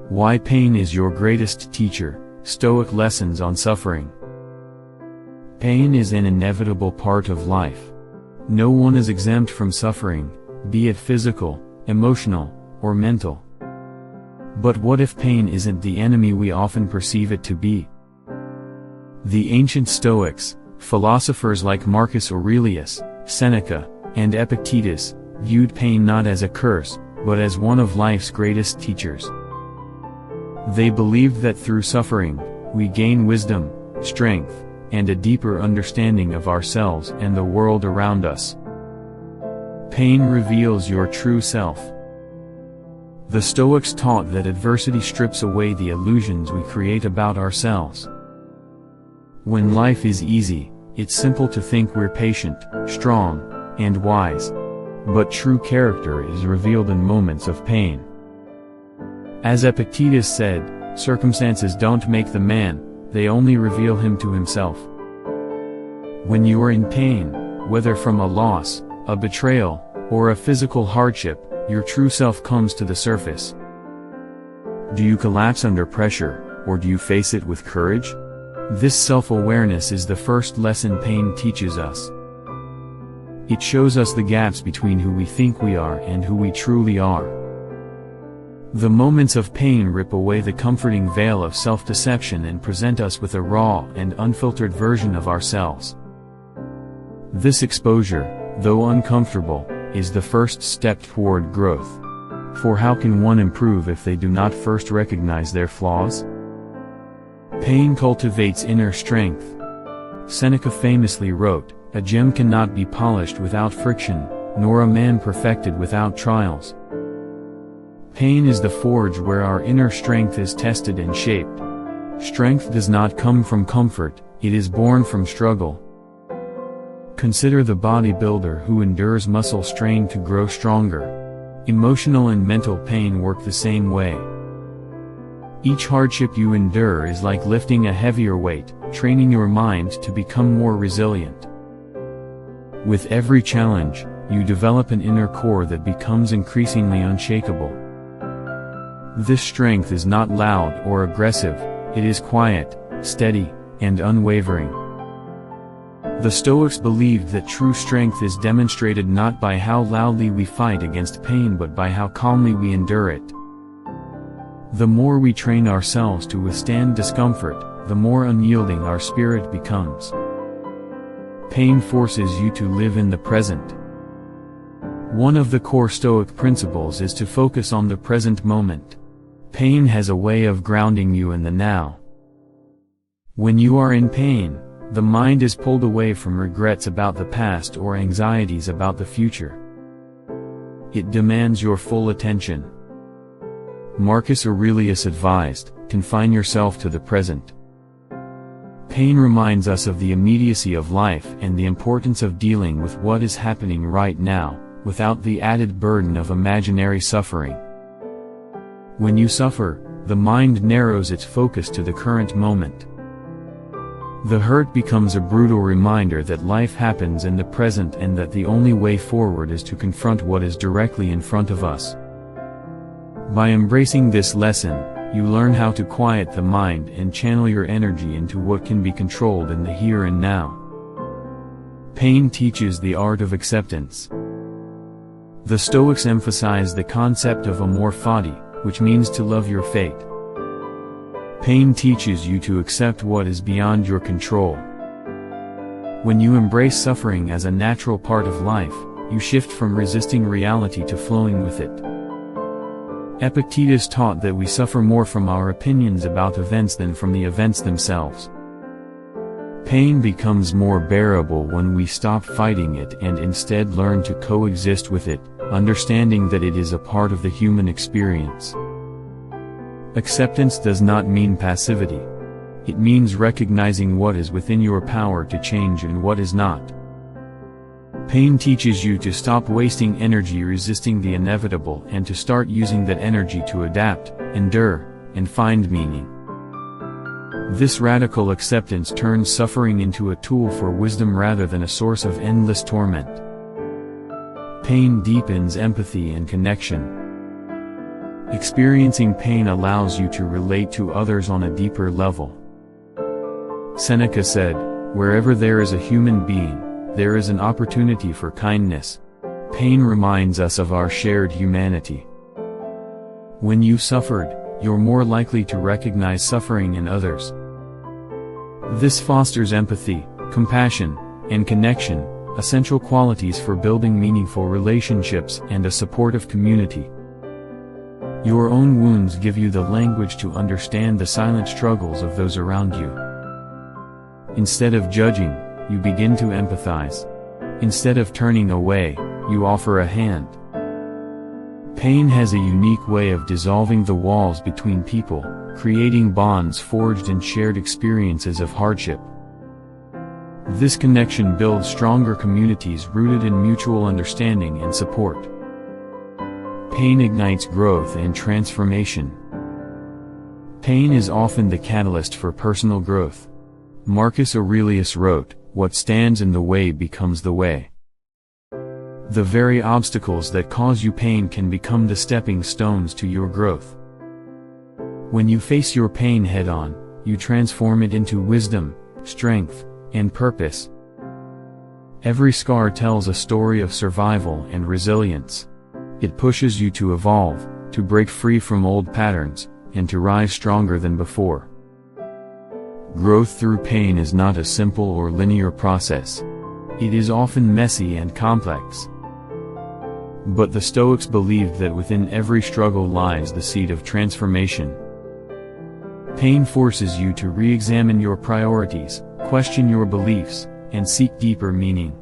Why pain is your greatest teacher, Stoic lessons on suffering. Pain is an inevitable part of life. No one is exempt from suffering, be it physical, emotional, or mental. But what if pain isn't the enemy we often perceive it to be? The ancient Stoics, philosophers like Marcus Aurelius, Seneca, and Epictetus, viewed pain not as a curse, but as one of life's greatest teachers. They believed that through suffering, we gain wisdom, strength, and a deeper understanding of ourselves and the world around us. Pain reveals your true self. The Stoics taught that adversity strips away the illusions we create about ourselves. When life is easy, it's simple to think we're patient, strong, and wise. But true character is revealed in moments of pain. As Epictetus said, circumstances don't make the man, they only reveal him to himself. When you are in pain, whether from a loss, a betrayal, or a physical hardship, your true self comes to the surface. Do you collapse under pressure, or do you face it with courage? This self-awareness is the first lesson pain teaches us. It shows us the gaps between who we think we are and who we truly are. The moments of pain rip away the comforting veil of self-deception and present us with a raw and unfiltered version of ourselves. This exposure, though uncomfortable, is the first step toward growth. For how can one improve if they do not first recognize their flaws? Pain cultivates inner strength. Seneca famously wrote, "A gem cannot be polished without friction, nor a man perfected without trials." Pain is the forge where our inner strength is tested and shaped. Strength does not come from comfort, it is born from struggle. Consider the bodybuilder who endures muscle strain to grow stronger. Emotional and mental pain work the same way. Each hardship you endure is like lifting a heavier weight, training your mind to become more resilient. With every challenge, you develop an inner core that becomes increasingly unshakable. This strength is not loud or aggressive, it is quiet, steady, and unwavering. The Stoics believed that true strength is demonstrated not by how loudly we fight against pain but by how calmly we endure it. The more we train ourselves to withstand discomfort, the more unyielding our spirit becomes. Pain forces you to live in the present. One of the core Stoic principles is to focus on the present moment. Pain has a way of grounding you in the now. When you are in pain, the mind is pulled away from regrets about the past or anxieties about the future. It demands your full attention. Marcus Aurelius advised, confine yourself to the present. Pain reminds us of the immediacy of life and the importance of dealing with what is happening right now, without the added burden of imaginary suffering. When you suffer, the mind narrows its focus to the current moment. The hurt becomes a brutal reminder that life happens in the present and that the only way forward is to confront what is directly in front of us. By embracing this lesson, you learn how to quiet the mind and channel your energy into what can be controlled in the here and now. Pain teaches the art of acceptance. The Stoics emphasize the concept of amor fati, which means to love your fate. Pain teaches you to accept what is beyond your control. When you embrace suffering as a natural part of life, you shift from resisting reality to flowing with it. Epictetus taught that we suffer more from our opinions about events than from the events themselves. Pain becomes more bearable when we stop fighting it and instead learn to coexist with it, understanding that it is a part of the human experience. Acceptance does not mean passivity. It means recognizing what is within your power to change and what is not. Pain teaches you to stop wasting energy resisting the inevitable and to start using that energy to adapt, endure, and find meaning. This radical acceptance turns suffering into a tool for wisdom rather than a source of endless torment. Pain deepens empathy and connection. Experiencing pain allows you to relate to others on a deeper level. Seneca said, "Wherever there is a human being, there is an opportunity for kindness." Pain reminds us of our shared humanity. When you suffered, you're more likely to recognize suffering in others. This fosters empathy, compassion, and connection, essential qualities for building meaningful relationships and a supportive community. Your own wounds give you the language to understand the silent struggles of those around you. Instead of judging, you begin to empathize. Instead of turning away, you offer a hand. Pain has a unique way of dissolving the walls between people, creating bonds forged in shared experiences of hardship. This connection builds stronger communities rooted in mutual understanding and support. Pain ignites growth and transformation. Pain is often the catalyst for personal growth. Marcus Aurelius wrote, "What stands in the way becomes the way." The very obstacles that cause you pain can become the stepping stones to your growth. When you face your pain head-on, you transform it into wisdom, strength, and purpose. Every scar tells a story of survival and resilience. It pushes you to evolve, to break free from old patterns, and to rise stronger than before. Growth through pain is not a simple or linear process. It is often messy and complex. But the Stoics believed that within every struggle lies the seed of transformation. Pain forces you to re-examine your priorities, question your beliefs, and seek deeper meaning.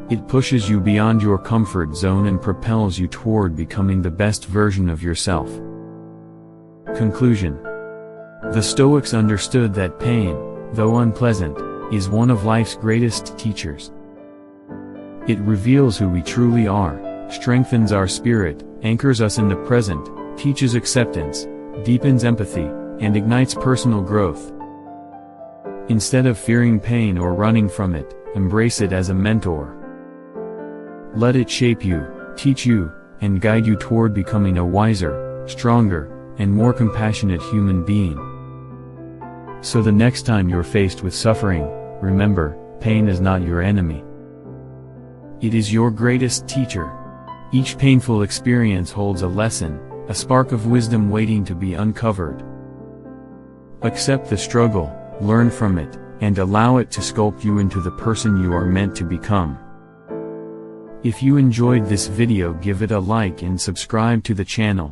It pushes you beyond your comfort zone and propels you toward becoming the best version of yourself. Conclusion. The Stoics understood that pain, though unpleasant, is one of life's greatest teachers. It reveals who we truly are, strengthens our spirit, anchors us in the present, teaches acceptance, deepens empathy, and ignites personal growth. Instead of fearing pain or running from it, embrace it as a mentor. Let it shape you, teach you, and guide you toward becoming a wiser, stronger, and more compassionate human being. So the next time you're faced with suffering, remember, pain is not your enemy. It is your greatest teacher. Each painful experience holds a lesson, a spark of wisdom waiting to be uncovered. Accept the struggle, learn from it, and allow it to sculpt you into the person you are meant to become. If you enjoyed this video, give it a like and subscribe to the channel.